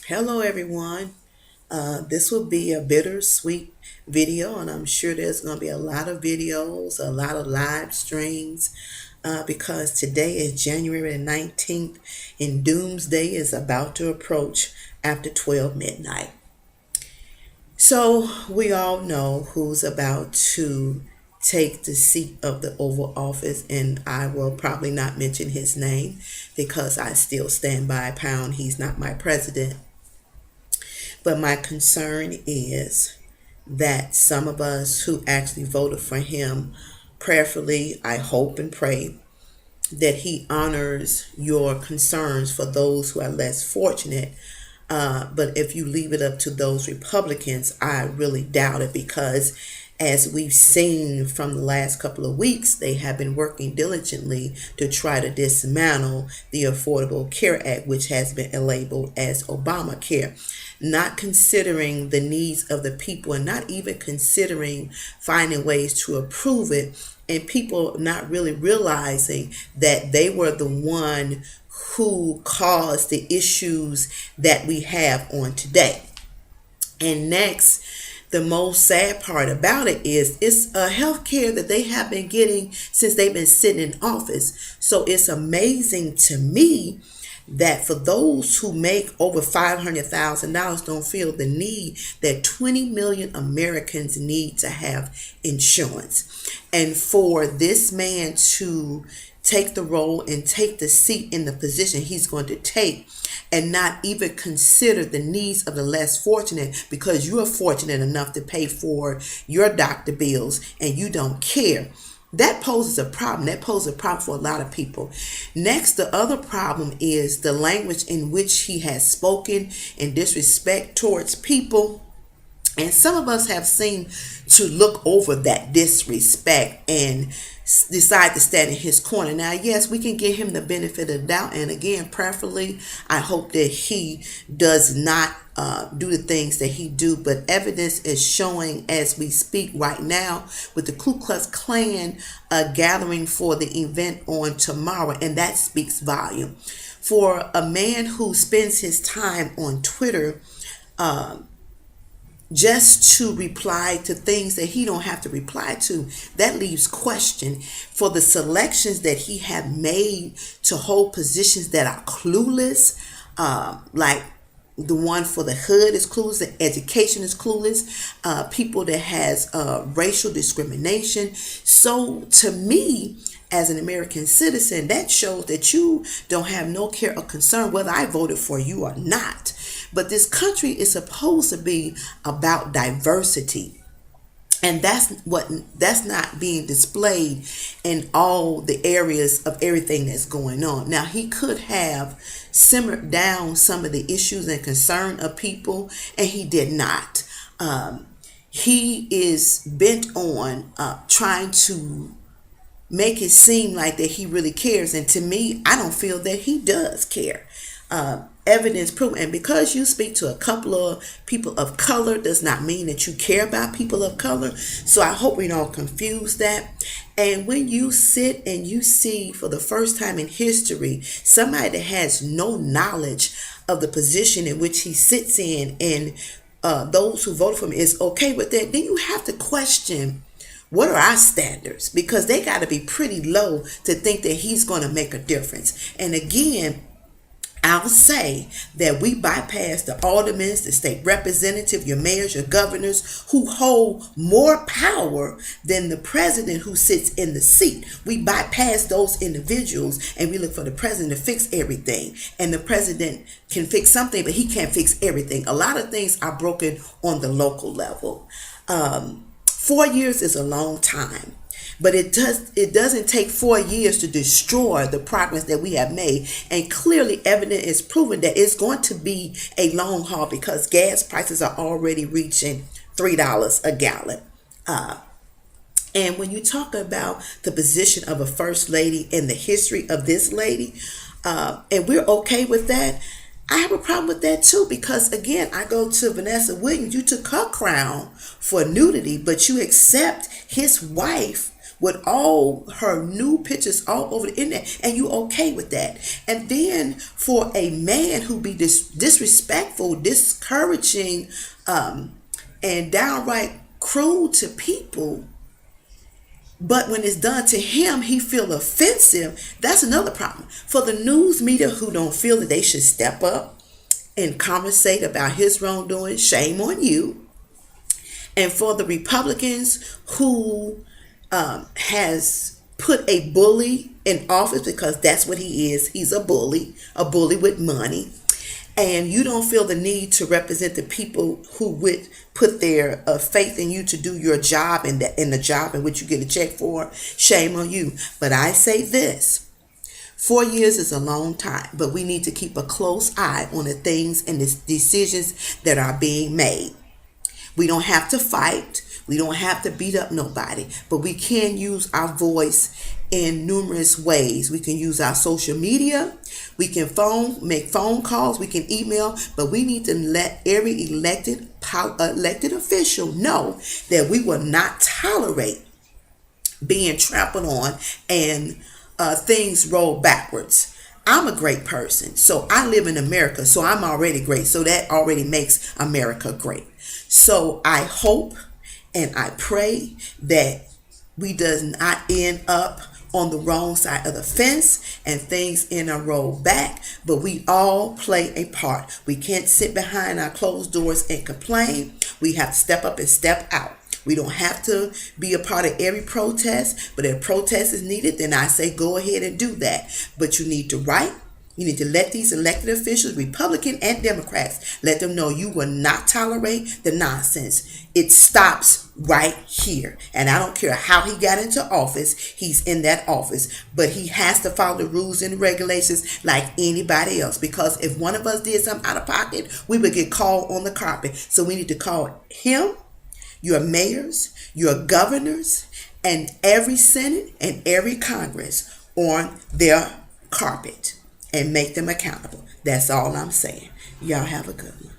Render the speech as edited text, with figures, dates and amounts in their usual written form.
Hello everyone. This will be a bittersweet video, and I'm sure there's going to be a lot of videos, a lot of live streams, because today is January the 19th and doomsday is about to approach after 12 midnight. So we all know who's about to take the seat of the Oval Office, and I will probably not mention his name because I still stand by pound. He's not my president. But my concern is that some of us who actually voted for him, prayerfully, I hope and pray that he honors your concerns for those who are less fortunate. But if you leave it up to those Republicans, I really doubt it, because as we've seen from the last couple of weeks, they have been working diligently to try to dismantle the Affordable Care Act, which has been labeled as Obamacare, not considering the needs of the people and not even considering finding ways to approve it, and people not really realizing that they were the one who caused the issues that we have on today. And next, the most sad part about it is it's a health care that they have been getting since they've been sitting in office. So it's amazing to me that for those who make over $500,000 don't feel the need that 20 million Americans need to have insurance. And for this man to take the role and take the seat in the position he's going to take and not even consider the needs of the less fortunate, because you are fortunate enough to pay for your doctor bills and you don't care. That poses a problem. That poses a problem for a lot of people. Next, the other problem is the language in which he has spoken in disrespect towards people. And some of us have seemed to look over that disrespect and decide to stand in his corner. Now, yes, we can give him the benefit of the doubt. And again, prayerfully, I hope that he does not do the things that he do. But evidence is showing as we speak right now with the Ku Klux Klan gathering for the event on tomorrow. And that speaks volume. For a man who spends his time on Twitter, just to reply to things that he don't have to reply to, that leaves question for the selections that he have made to hold positions that are clueless, like the one for the hood is clueless, the education is clueless, people that has racial discrimination. So to me, as an American citizen, that shows that you don't have no care or concern whether I voted for you or not. But this country is supposed to be about diversity. And that's not being displayed in all the areas of everything that's going on. Now, he could have simmered down some of the issues and concern of people, and he did not. He is bent on trying to make it seem like that he really cares. And to me, I don't feel that he does care. Evidence proof. And because you speak to a couple of people of color does not mean that you care about people of color. So I hope we don't confuse that. And when you sit and you see for the first time in history somebody that has no knowledge of the position in which he sits in, and those who voted for him is okay with that, then you have to question, what are our standards? Because they got to be pretty low to think that he's going to make a difference. And again, I'll say that we bypass the aldermen, the state representative, your mayors, your governors, who hold more power than the president who sits in the seat. We bypass those individuals and we look for the president to fix everything. And the president can fix something, but he can't fix everything. A lot of things are broken on the local level. 4 years is a long time. But it doesn't take 4 years to destroy the progress that we have made. And clearly evidence is proven that it's going to be a long haul, because gas prices are already reaching $3 a gallon. And when you talk about the position of a first lady and the history of this lady, and we're okay with that, I have a problem with that too, because again, I go to Vanessa Williams. You took her crown for nudity, but you accept his wife with all her new pictures all over the internet, and you okay with that. And then for a man who be disrespectful, discouraging, and downright cruel to people, but when it's done to him, he feel offensive. That's another problem. For the news media who don't feel that they should step up and conversate about his wrongdoing, shame on you. And for the Republicans who has put a bully in office, because that's what he is. He's a bully with money. And you don't feel the need to represent the people who would put their faith in you to do your job, and in the job in which you get a check for. Shame on you. But I say this: 4 years is a long time, but we need to keep a close eye on the things and the decisions that are being made. We don't have to fight. We don't have to beat up nobody, but we can use our voice in numerous ways. We can use our social media. We can make phone calls. We can email, but we need to let every elected official know that we will not tolerate being trampled on and things roll backwards. I'm a great person, so I live in America, so I'm already great. So that already makes America great. So I hope and I pray that we does not end up on the wrong side of the fence and things in a roll back, but we all play a part. We can't sit behind our closed doors and complain. We have to step up and step out. We don't have to be a part of every protest, but if protest is needed, then I say go ahead and do that. But you need to write. You need to let these elected officials, Republican and Democrats, let them know you will not tolerate the nonsense. It stops right here. And I don't care how he got into office, he's in that office. But he has to follow the rules and regulations like anybody else. Because if one of us did something out of pocket, we would get called on the carpet. So we need to call him, your mayors, your governors, and every Senate and every Congress on their carpet and make them accountable. That's all I'm saying. Y'all have a good one.